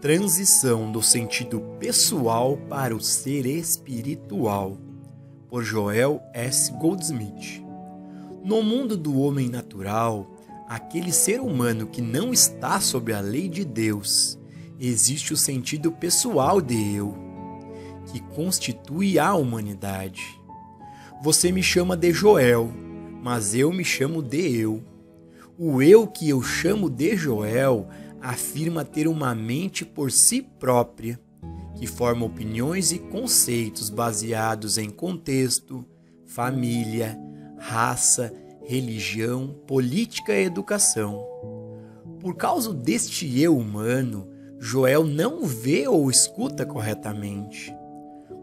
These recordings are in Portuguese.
Transição do sentido pessoal para o ser espiritual, por Joel S. Goldsmith. No mundo do homem natural, aquele ser humano que não está sob a lei de Deus, existe o sentido pessoal de eu, que constitui a humanidade. Você me chama de Joel, mas eu me chamo de eu. O eu que eu chamo de Joel afirma ter uma mente por si própria, que forma opiniões e conceitos baseados em contexto, família, raça, religião, política e educação. Por causa deste eu humano, Joel não vê ou escuta corretamente.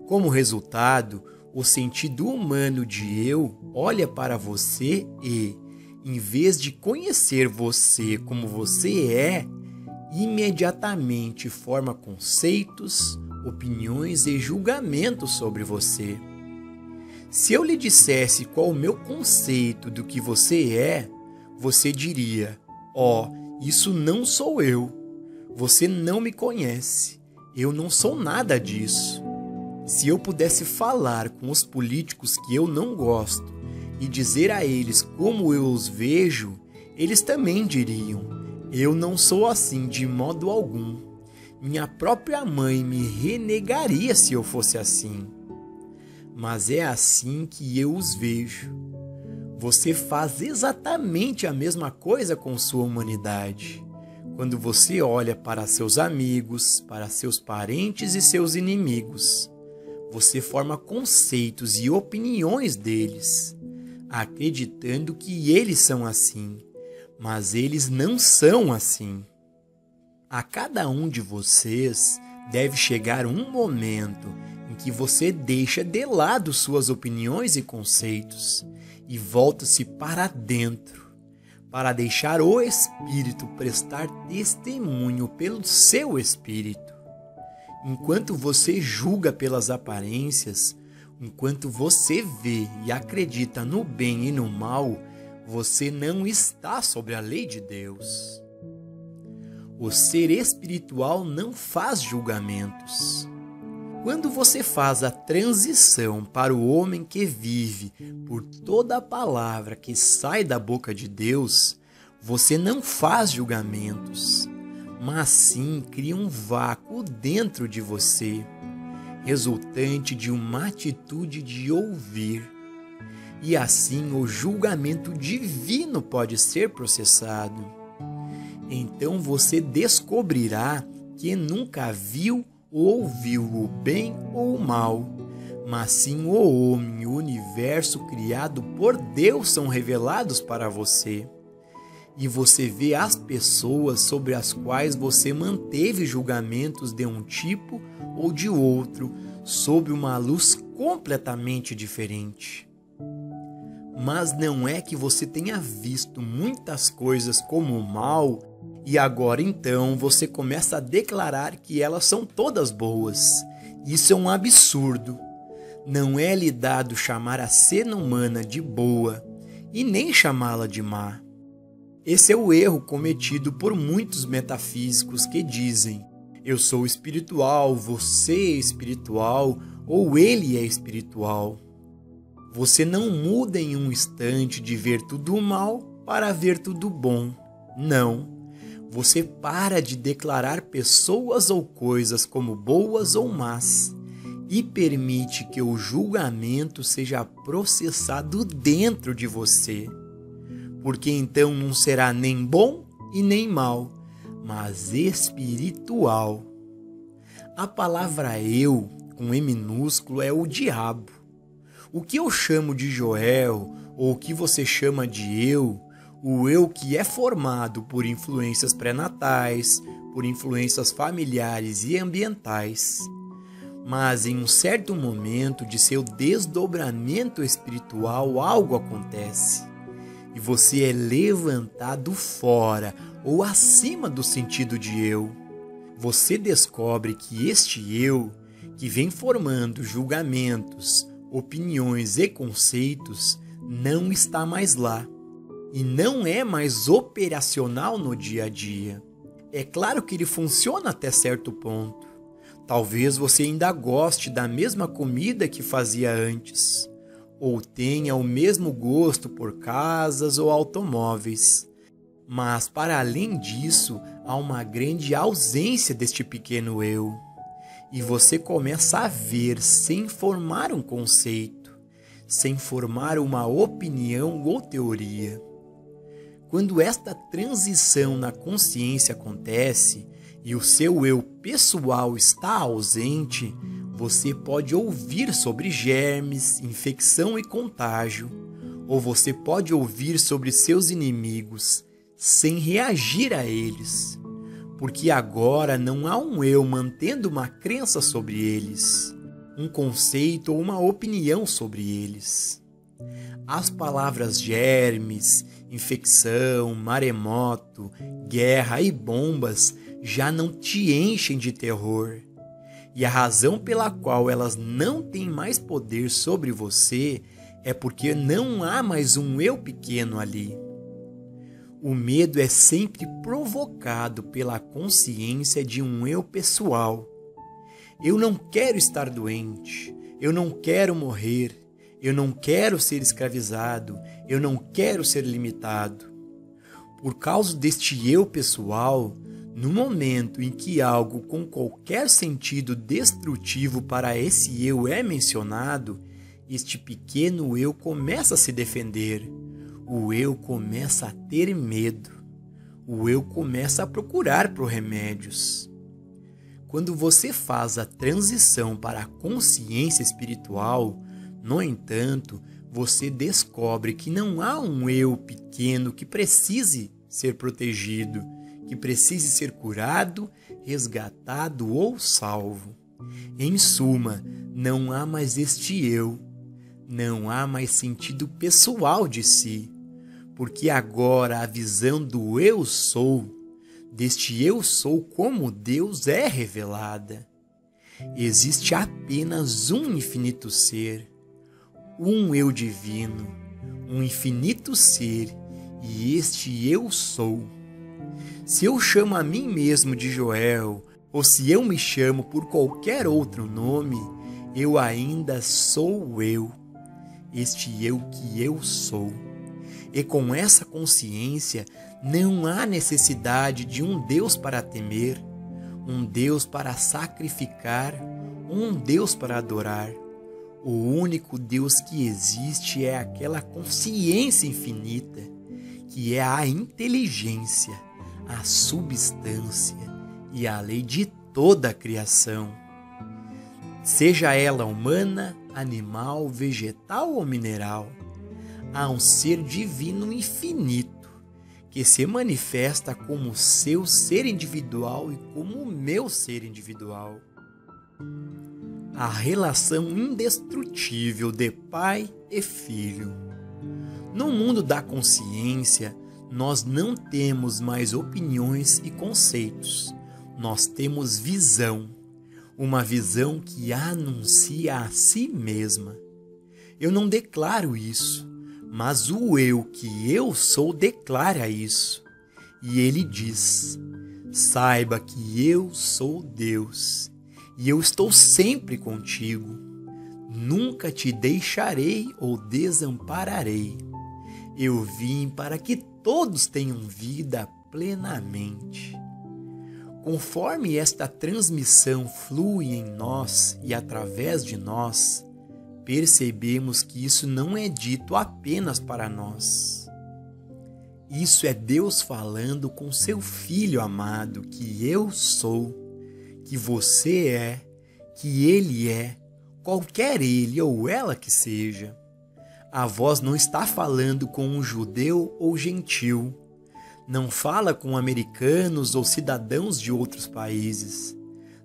Como resultado, o sentido humano de eu olha para você e, em vez de conhecer você como você é, imediatamente forma conceitos, opiniões e julgamentos sobre você. Se eu lhe dissesse qual o meu conceito do que você é, você diria: isso não sou eu. Você não me conhece. Eu não sou nada disso. Se eu pudesse falar com os políticos que eu não gosto e dizer a eles como eu os vejo, eles também diriam: eu não sou assim de modo algum. Minha própria mãe me renegaria se eu fosse assim. Mas é assim que eu os vejo. Você faz exatamente a mesma coisa com sua humanidade. Quando você olha para seus amigos, para seus parentes e seus inimigos, você forma conceitos e opiniões deles, acreditando que eles são assim, mas eles não são assim. A cada um de vocês deve chegar um momento em que você deixa de lado suas opiniões e conceitos e volta-se para dentro, para deixar o Espírito prestar testemunho pelo seu Espírito. Enquanto você julga pelas aparências, enquanto você vê e acredita no bem e no mal, você não está sobre a lei de Deus. O ser espiritual não faz julgamentos. Quando você faz a transição para o homem que vive por toda a palavra que sai da boca de Deus, você não faz julgamentos, mas sim cria um vácuo dentro de você, resultante de uma atitude de ouvir. E assim o julgamento divino pode ser processado. Então você descobrirá que nunca viu ou ouviu o bem ou o mal, mas sim o homem e o universo criado por Deus são revelados para você. E você vê as pessoas sobre as quais você manteve julgamentos de um tipo ou de outro, sob uma luz completamente diferente. Mas não é que você tenha visto muitas coisas como mal e agora então você começa a declarar que elas são todas boas. Isso é um absurdo. Não é lhe dado chamar a cena humana de boa e nem chamá-la de má. Esse é o erro cometido por muitos metafísicos que dizem: eu sou espiritual, você é espiritual ou ele é espiritual. Você não muda em um instante de ver tudo mal para ver tudo bom. Não. Você para de declarar pessoas ou coisas como boas ou más e permite que o julgamento seja processado dentro de você. Porque então não será nem bom e nem mal, mas espiritual. A palavra eu, com E minúsculo, é o diabo. O que eu chamo de Joel, ou o que você chama de eu, o eu que é formado por influências pré-natais, por influências familiares e ambientais. Mas em um certo momento de seu desdobramento espiritual, algo acontece. E você é levantado fora ou acima do sentido de eu. Você descobre que este eu, que vem formando julgamentos, opiniões e conceitos, não está mais lá. e não é mais operacional no dia a dia. É claro que ele funciona até certo ponto. Talvez você ainda goste da mesma comida que fazia antes, ou tenha o mesmo gosto por casas ou automóveis. Mas, para além disso, há uma grande ausência deste pequeno eu. E você começa a ver sem formar um conceito, sem formar uma opinião ou teoria. Quando esta transição na consciência acontece e o seu eu pessoal está ausente, você pode ouvir sobre germes, infecção e contágio, ou você pode ouvir sobre seus inimigos sem reagir a eles, porque agora não há um eu mantendo uma crença sobre eles, um conceito ou uma opinião sobre eles. As palavras germes, infecção, maremoto, guerra e bombas já não te enchem de terror. E a razão pela qual elas não têm mais poder sobre você é porque não há mais um eu pequeno ali. O medo é sempre provocado pela consciência de um eu pessoal. Eu não quero estar doente, eu não quero morrer, eu não quero ser escravizado, eu não quero ser limitado. Por causa deste eu pessoal, no momento em que algo com qualquer sentido destrutivo para esse eu é mencionado, este pequeno eu começa a se defender. O eu começa a ter medo. O eu começa a procurar por remédios. Quando você faz a transição para a consciência espiritual, no entanto, você descobre que não há um eu pequeno que precise ser protegido, que precise ser curado, resgatado ou salvo. Em suma, não há mais este eu, não há mais sentido pessoal de si, porque agora a visão do eu sou, deste eu sou como Deus é revelada. Existe apenas um infinito ser, um eu divino, um infinito ser, e este eu sou. Se eu chamo a mim mesmo de Joel, ou se eu me chamo por qualquer outro nome, eu ainda sou eu, este eu que eu sou. E com essa consciência, não há necessidade de um Deus para temer, um Deus para sacrificar, um Deus para adorar. O único Deus que existe é aquela consciência infinita, que é a inteligência, a substância e a lei de toda a criação. Seja ela humana, animal, vegetal ou mineral, há um ser divino infinito que se manifesta como seu ser individual e como o meu ser individual. A relação indestrutível de pai e filho. No mundo da consciência, nós não temos mais opiniões e conceitos. Nós temos visão, uma visão que anuncia a si mesma. Eu não declaro isso, mas o eu que eu sou declara isso. E ele diz: saiba que eu sou Deus, e eu estou sempre contigo. Nunca te deixarei ou desampararei. Eu vim para que todos tenham vida plenamente. Conforme esta transmissão flui em nós e através de nós, percebemos que isso não é dito apenas para nós. Isso é Deus falando com seu Filho amado, que eu sou, que você é, que ele é, qualquer ele ou ela que seja. A voz não está falando com um judeu ou gentil, não fala com americanos ou cidadãos de outros países,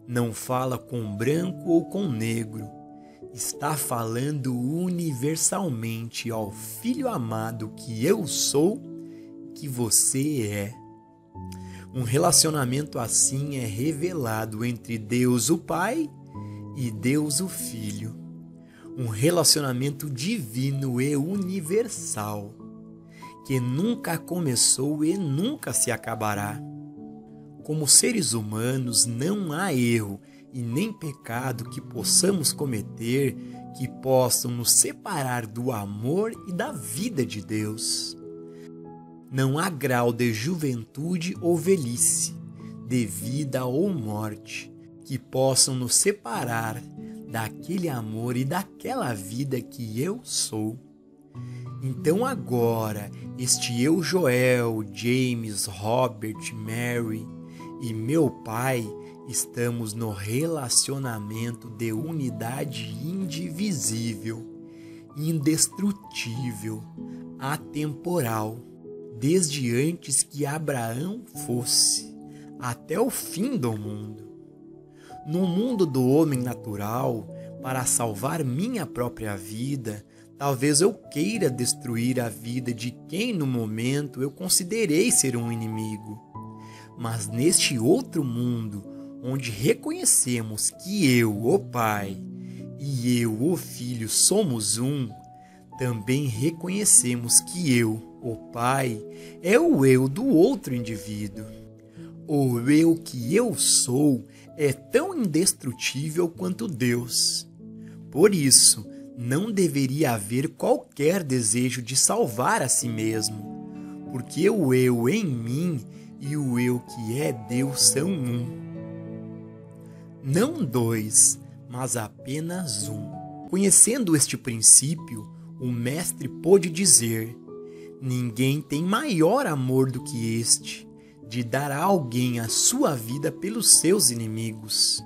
não fala com branco ou com negro, está falando universalmente ao Filho amado que eu sou, que você é. Um relacionamento assim é revelado entre Deus o Pai e Deus o Filho. Um relacionamento divino e universal. que nunca começou e nunca se acabará. Como seres humanos, não há erro e nem pecado que possamos cometer que possam nos separar do amor e da vida de Deus. Não há grau de juventude ou velhice, de vida ou morte, que possam nos separar daquele amor e daquela vida que eu sou. Então agora, este eu, Joel, James, Robert, Mary e meu pai, estamos no relacionamento de unidade indivisível, indestrutível, atemporal, desde antes que Abraão fosse, até o fim do mundo. No mundo do homem natural, para salvar minha própria vida, talvez eu queira destruir a vida de quem no momento eu considerei ser um inimigo. Mas neste outro mundo, onde reconhecemos que eu, o Pai, e eu, o Filho, somos um, também reconhecemos que eu, o Pai, é o eu do outro indivíduo. O eu que eu sou é tão indestrutível quanto Deus. Por isso, não deveria haver qualquer desejo de salvar a si mesmo, porque o eu em mim e o eu que é Deus são um. Não dois, mas apenas um. Conhecendo este princípio, o mestre pôde dizer: ninguém tem maior amor do que este, de dar a alguém a sua vida pelos seus inimigos.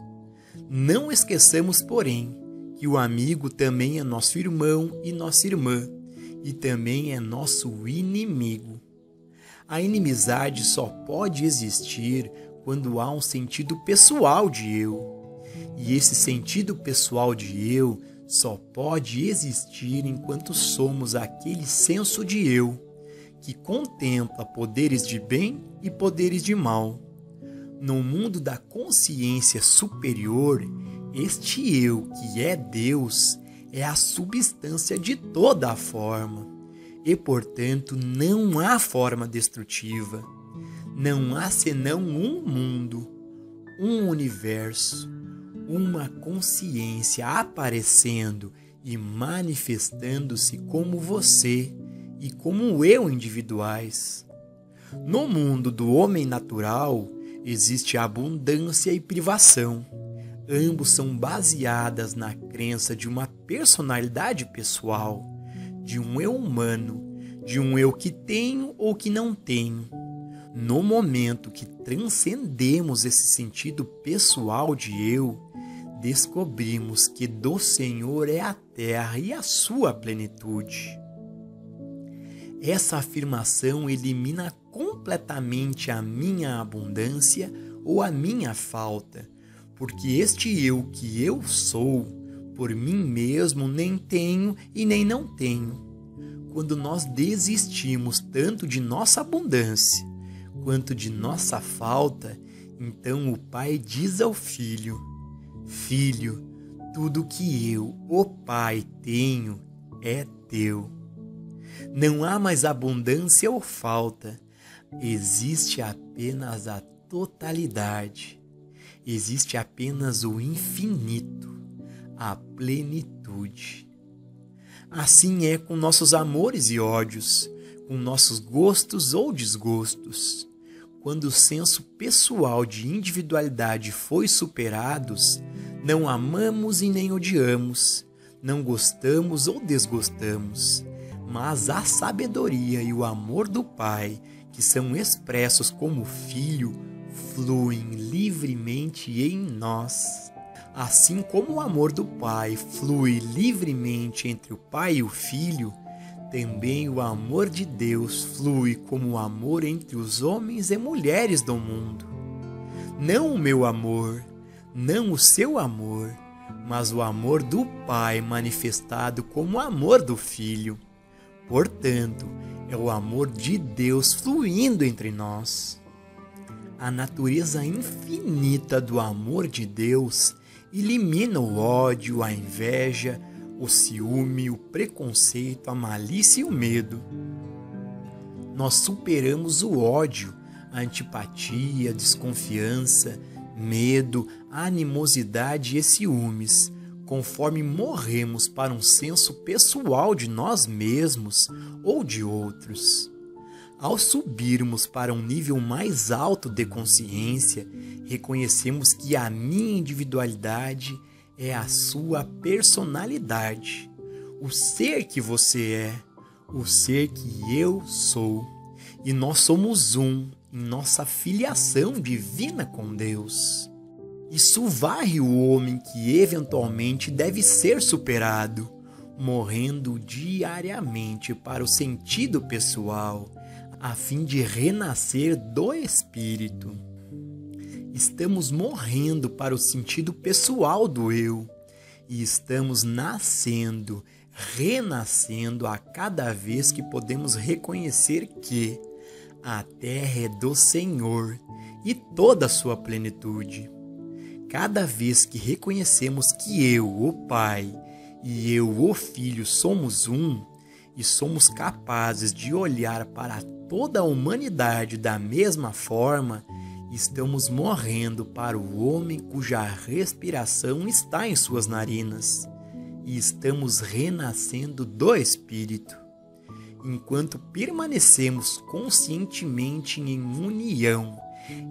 Não esqueçamos, porém, que o amigo também é nosso irmão e nossa irmã, e também é nosso inimigo. A inimizade só pode existir quando há um sentido pessoal de eu. E esse sentido pessoal de eu só pode existir enquanto somos aquele senso de eu, que contempla poderes de bem e poderes de mal. No mundo da consciência superior, este eu, que é Deus, é a substância de toda a forma, e, portanto, não há forma destrutiva. Não há senão um mundo, um universo, uma consciência aparecendo e manifestando-se como você e como eu individuais. No mundo do homem natural, existe abundância e privação. Ambos são baseadas na crença de uma personalidade pessoal, de um eu humano, de um eu que tenho ou que não tenho. No momento que transcendemos esse sentido pessoal de eu, descobrimos que do Senhor é a terra e a sua plenitude. Essa afirmação elimina completamente a minha abundância ou a minha falta, porque este eu que eu sou, por mim mesmo nem tenho e nem não tenho. Quando nós desistimos tanto de nossa abundância quanto de nossa falta, então o Pai diz ao Filho: Filho, tudo que eu, o Pai, tenho é teu. Não há mais abundância ou falta, existe apenas a totalidade. Existe apenas o infinito, a plenitude. Assim é com nossos amores e ódios, com nossos gostos ou desgostos. Quando o senso pessoal de individualidade foi superado, não amamos e nem odiamos, não gostamos ou desgostamos, mas a sabedoria e o amor do Pai, que são expressos como Filho, fluem livremente em nós. Assim como o amor do Pai flui livremente entre o Pai e o Filho, também o amor de Deus flui como o amor entre os homens e mulheres do mundo. Não o meu amor, não o seu amor, mas o amor do Pai manifestado como o amor do Filho. Portanto, é o amor de Deus fluindo entre nós. A natureza infinita do amor de Deus elimina o ódio, a inveja, o ciúme, o preconceito, a malícia e o medo. nós superamos o ódio, a antipatia, a desconfiança, medo, a animosidade e ciúmes, conforme morremos para um senso pessoal de nós mesmos ou de outros. Ao subirmos para um nível mais alto de consciência, reconhecemos que a minha individualidade é a sua personalidade, o ser que você é, o ser que eu sou. E nós somos um em nossa filiação divina com Deus. Isso varre o homem que eventualmente deve ser superado, morrendo diariamente para o sentido pessoal, a fim de renascer do Espírito. Estamos morrendo para o sentido pessoal do eu e estamos nascendo, renascendo a cada vez que podemos reconhecer que a terra é do Senhor e toda a sua plenitude. Cada vez que reconhecemos que eu, o Pai, e eu, o Filho, somos um e somos capazes de olhar para toda a humanidade da mesma forma, estamos morrendo para o homem cuja respiração está em suas narinas e estamos renascendo do Espírito. Enquanto permanecemos conscientemente em união,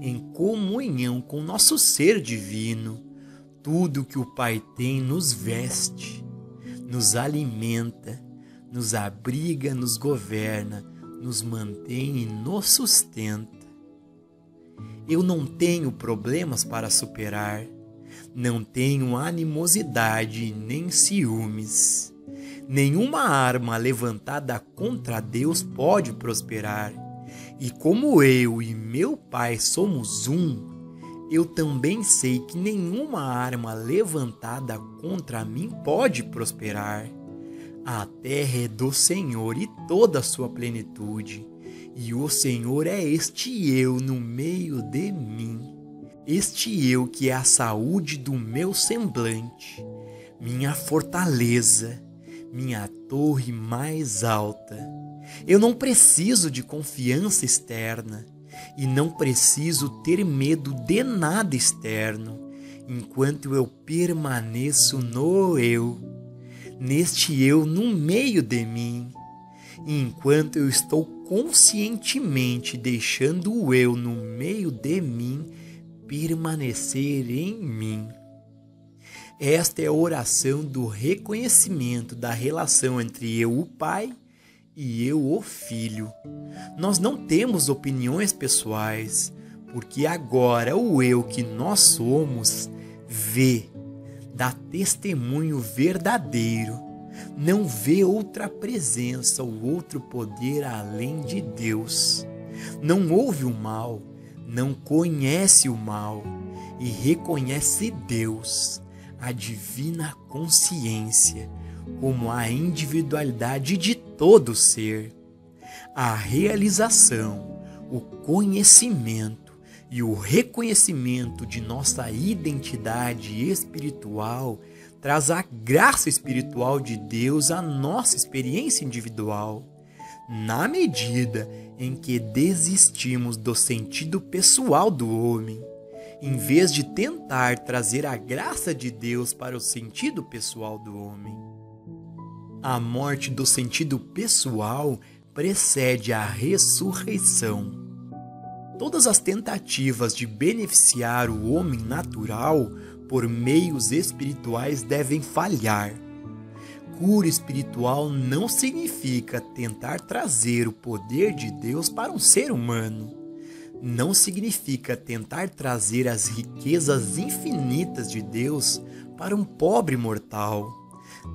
em comunhão com nosso ser divino, tudo que o Pai tem nos veste, nos alimenta, nos abriga, nos governa, nos mantém e nos sustenta. Eu não tenho problemas para superar, não tenho animosidade nem ciúmes. Nenhuma arma levantada contra Deus pode prosperar. E como eu e meu Pai somos um, eu também sei que nenhuma arma levantada contra mim pode prosperar. A terra é do Senhor e toda a sua plenitude, e o Senhor é este eu no meio de mim, este eu que é a saúde do meu semblante, minha fortaleza, minha torre mais alta. Eu não preciso de confiança externa e não preciso ter medo de nada externo, enquanto eu permaneço no eu, neste eu no meio de mim, enquanto eu estou conscientemente deixando o eu no meio de mim permanecer em mim. Esta é a oração do reconhecimento da relação entre eu, o Pai, e eu, o Filho. Nós não temos opiniões pessoais, porque agora o eu que nós somos vê, dá testemunho verdadeiro, não vê outra presença ou outro poder além de Deus. Não ouve o mal, não conhece o mal e reconhece Deus, a divina consciência, como a individualidade de todo ser. A realização, o conhecimento e o reconhecimento de nossa identidade espiritual traz a graça espiritual de Deus à nossa experiência individual. Na medida em que desistimos do sentido pessoal do homem, em vez de tentar trazer a graça de Deus para o sentido pessoal do homem. A morte do sentido pessoal precede a ressurreição. Todas as tentativas de beneficiar o homem natural por meios espirituais devem falhar. Cura espiritual não significa tentar trazer o poder de Deus para um ser humano. Não significa tentar trazer as riquezas infinitas de Deus para um pobre mortal.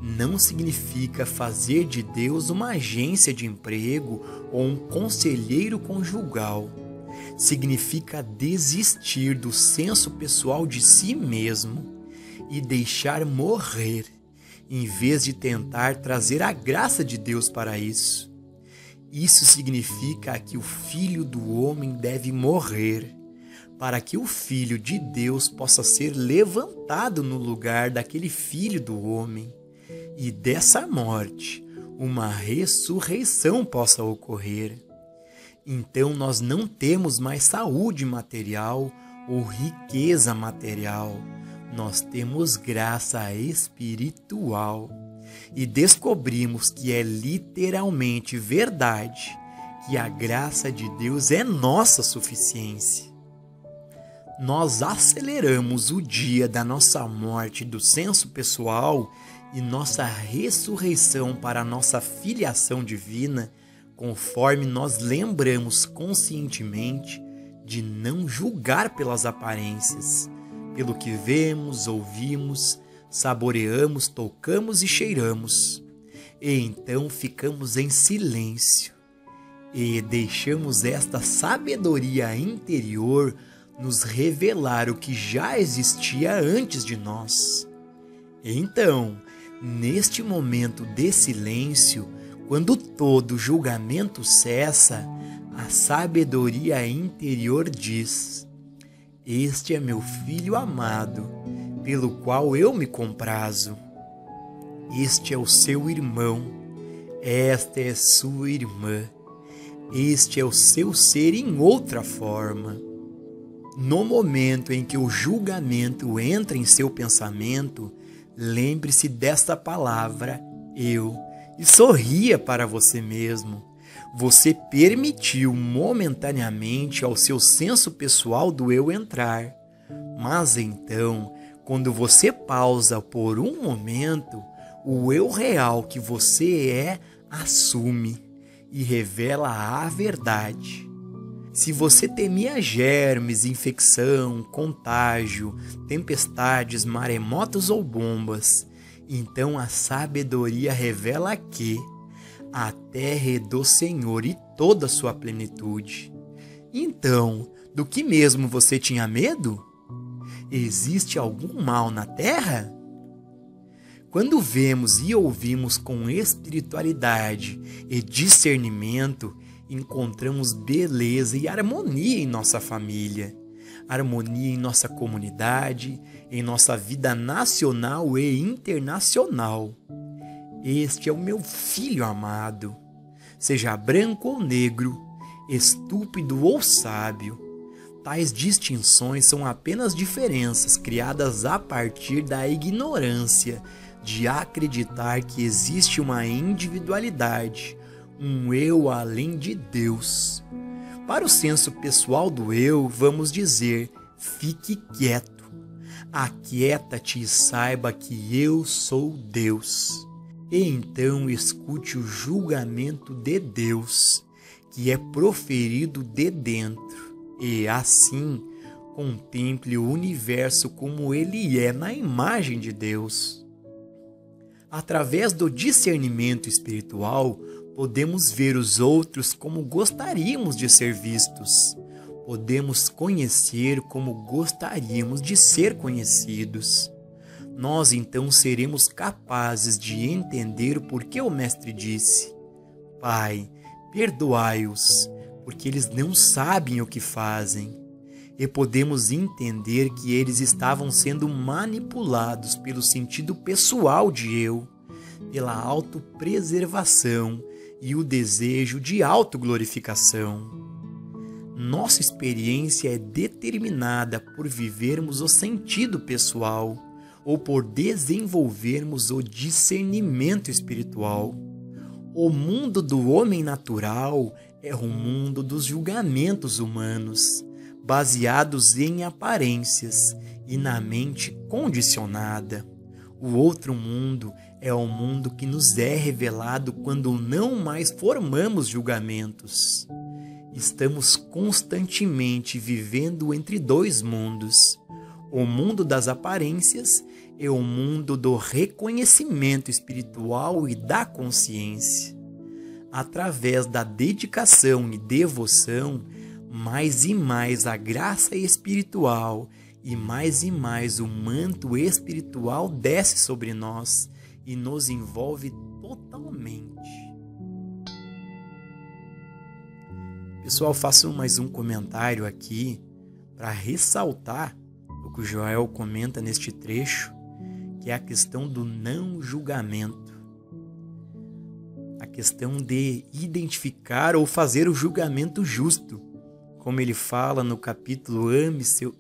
Não significa fazer de Deus uma agência de emprego ou um conselheiro conjugal. Significa desistir do senso pessoal de si mesmo e deixar morrer, em vez de tentar trazer a graça de Deus para isso. Isso significa que o Filho do homem deve morrer, para que o Filho de Deus possa ser levantado no lugar daquele Filho do homem, e dessa morte uma ressurreição possa ocorrer. Então nós não temos mais saúde material ou riqueza material. Nós temos graça espiritual. E descobrimos que é literalmente verdade que a graça de Deus é nossa suficiência. Nós aceleramos o dia da nossa morte do senso pessoal e nossa ressurreição para a nossa filiação divina, conforme nós lembramos conscientemente de não julgar pelas aparências, pelo que vemos, ouvimos, saboreamos, tocamos e cheiramos. E então ficamos em silêncio e deixamos esta sabedoria interior nos revelar o que já existia antes de nós. Então, neste momento de silêncio, quando todo julgamento cessa, a sabedoria interior diz: este é meu filho amado, pelo qual eu me comprazo. Este é o seu irmão, esta é sua irmã. Este é o seu ser em outra forma. No momento em que o julgamento entra em seu pensamento, lembre-se desta palavra, eu, e sorria para você mesmo. Você permitiu momentaneamente ao seu senso pessoal do eu entrar. Mas então, quando você pausa por um momento, o eu real que você é assume e revela a verdade. Se você temia germes, infecção, contágio, tempestades, maremotos ou bombas, então a sabedoria revela que a terra é do Senhor e toda a sua plenitude. Então, do que mesmo você tinha medo? Existe algum mal na terra? Quando vemos e ouvimos com espiritualidade e discernimento, encontramos beleza e harmonia em nossa família, harmonia em nossa comunidade, em nossa vida nacional e internacional. Este é o meu filho amado, seja branco ou negro, estúpido ou sábio. Tais distinções são apenas diferenças criadas a partir da ignorância de acreditar que existe uma individualidade, um eu além de Deus. Para o senso pessoal do eu, vamos dizer: fique quieto, aquieta-te e saiba que eu sou Deus. E então escute o julgamento de Deus, que é proferido de dentro, e assim contemple o universo como ele é na imagem de Deus. Através do discernimento espiritual, podemos ver os outros como gostaríamos de ser vistos. Podemos conhecer como gostaríamos de ser conhecidos. Nós então seremos capazes de entender o porquê o Mestre disse: Pai, perdoai-os, porque eles não sabem o que fazem. E podemos entender que eles estavam sendo manipulados pelo sentido pessoal de eu, pela autopreservação e o desejo de autoglorificação. Nossa experiência é determinada por vivermos o sentido pessoal ou por desenvolvermos o discernimento espiritual. O mundo do homem natural é o mundo dos julgamentos humanos, baseados em aparências e na mente condicionada. O outro mundo é o mundo que nos é revelado quando não mais formamos julgamentos. Estamos constantemente vivendo entre dois mundos, o mundo das aparências e o mundo do reconhecimento espiritual e da consciência. Através da dedicação e devoção, mais e mais a graça espiritual e mais o manto espiritual desce sobre nós e nos envolve totalmente. Pessoal, faço mais um comentário aqui para ressaltar o que o Joel comenta neste trecho, que é a questão do não julgamento. a questão de identificar ou fazer o julgamento justo, como ele fala no capítulo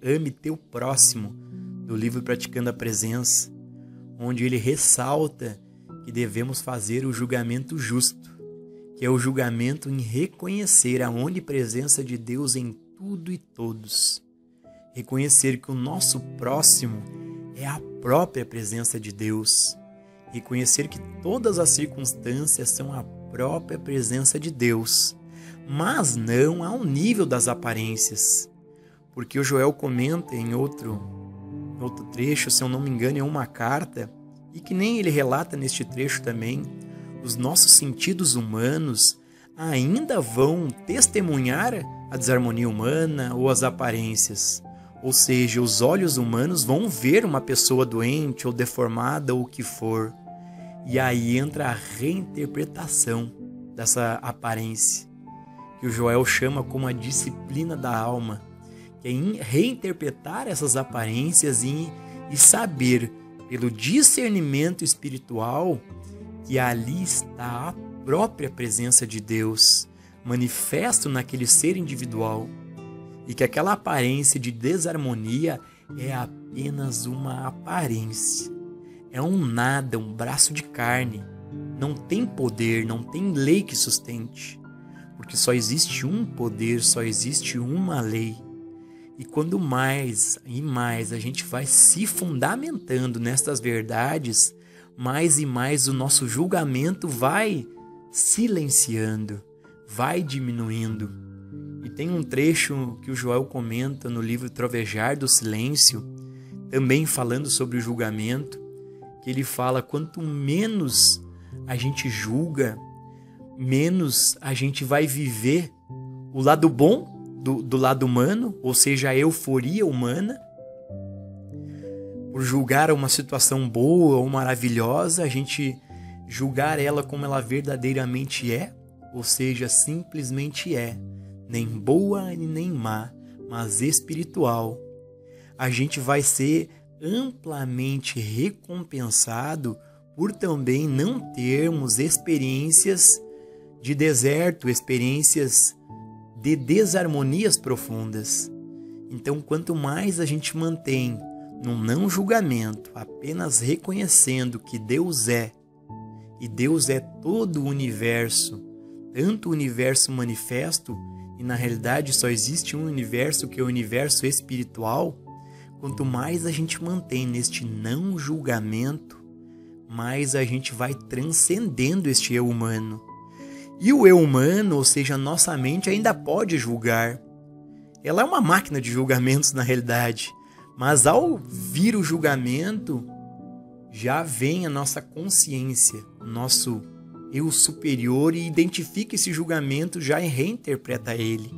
Ame Teu Próximo, do livro Praticando a Presença, onde ele ressalta que devemos fazer o julgamento justo, que é o julgamento em reconhecer a onipresença de Deus em tudo e todos. Reconhecer que o nosso próximo é a própria presença de Deus. Reconhecer que todas as circunstâncias são a própria presença de Deus, mas não ao nível das aparências. Porque o Joel comenta em outro trecho, se eu não me engano, em uma carta, e que nem ele relata neste trecho também, os nossos sentidos humanos ainda vão testemunhar a desarmonia humana ou as aparências. Ou seja, os olhos humanos vão ver uma pessoa doente ou deformada ou o que for. E aí entra a reinterpretação dessa aparência, que o Joel chama como a disciplina da alma, que é reinterpretar essas aparências e saber, pelo discernimento espiritual, que ali está a própria presença de Deus, manifesto naquele ser individual, e que aquela aparência de desarmonia é apenas uma aparência. É um nada, um braço de carne. Não tem poder, não tem lei que sustente. Porque só existe um poder, só existe uma lei. E quando mais e mais a gente vai se fundamentando nestas verdades, mais e mais o nosso julgamento vai silenciando, vai diminuindo. E tem um trecho que o Joel comenta no livro Trovejar do Silêncio, também falando sobre o julgamento, que ele fala: quanto menos a gente julga, menos a gente vai viver o lado bom do lado humano, ou seja, a euforia humana. Por julgar uma situação boa ou maravilhosa, a gente julgar ela como ela verdadeiramente é, ou seja, simplesmente é, nem boa e nem má, mas espiritual. A gente vai ser amplamente recompensado por também não termos experiências de deserto, experiências de desarmonias profundas. Então, quanto mais a gente mantém no não julgamento, apenas reconhecendo que Deus é, e Deus é todo o universo, tanto o universo manifesto, e na realidade só existe um universo, que é o universo espiritual, quanto mais a gente mantém neste não julgamento, mais a gente vai transcendendo este eu humano. E o eu humano, ou seja, a nossa mente, ainda pode julgar. Ela é uma máquina de julgamentos na realidade. Mas ao vir o julgamento, já vem a nossa consciência, o nosso eu superior, e identifica esse julgamento já e reinterpreta ele.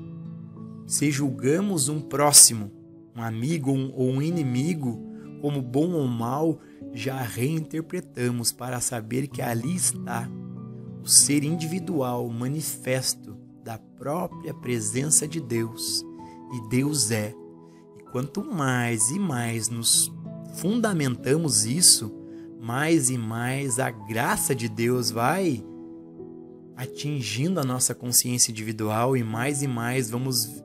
Se julgamos um próximo, um amigo ou um inimigo, como bom ou mal, já reinterpretamos para saber que ali está o ser individual manifesto da própria presença de Deus. E Deus é. E quanto mais e mais nos fundamentamos isso, mais e mais a graça de Deus vai atingindo a nossa consciência individual, e mais vamos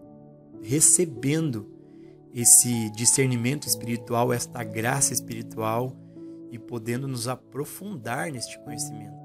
recebendo esse discernimento espiritual, esta graça espiritual, e podendo nos aprofundar neste conhecimento.